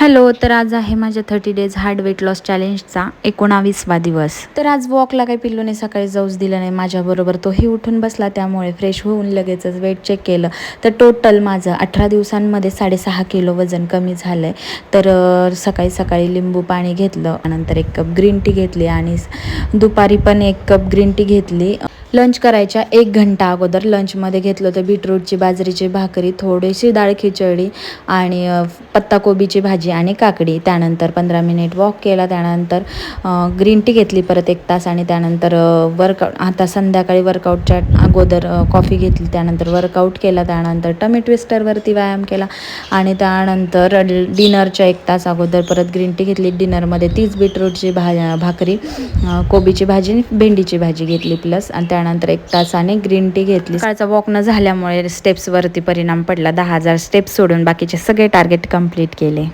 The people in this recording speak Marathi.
हॅलो, तर आज आहे माझ्या 30 डेज हार्ड वेट लॉस चॅलेंजचा 19वा दिवस. तर आज वॉकला काही पिल्लूने सकाळी जाऊच दिलं नाही माझ्याबरोबर. तोही उठून बसला, त्यामुळे फ्रेश होऊन लगेचच वेट चेक केलं. तर टोटल माझं 18 दिवसांमध्ये 6.5 किलो वजन कमी झालं आहे. तर सकाळी सकाळी लिंबू पाणी घेतलं, नंतर 1 कप ग्रीन टी घेतली आणि दुपारी पण 1 कप ग्रीन टी घेतली. लंच करायच्या 1 घंटा अगोदर लंचमध्ये घेतलं होतं बीटरूटची बाजरीची भाकरी, थोडीशी डाळ खिचडी आणि पत्ताकोबीची भाजी आणि काकडी. त्यानंतर 15 मिनिट वॉक केला. त्यानंतर ग्रीन टी घेतली परत 1 तास आणि त्यानंतर आता संध्याकाळी वर्कआउटच्या अगोदर कॉफी घेतली. त्यानंतर वर्कआउट केला. त्यानंटर टमी ट्विस्टरवरती व्यायाम केला आणि त्यानंतर डिनरच्या 1 तास अगोदर परत ग्रीन टी घेतली. डिनरमध्ये तीच बीटरूटची भाकरी, कोबीची भाजी आणि भेंडीची भाजी घेतली प्लस. आणि त्यानंतर 1 तासाने ग्रीन टी घेतली. सकाळचा वॉक न झाल्यामुळे स्टेप्सवरती परिणाम पडला. 10,000 स्टेप्स सोडून बाकीचे सगळे टार्गेट कंप्लीट केले.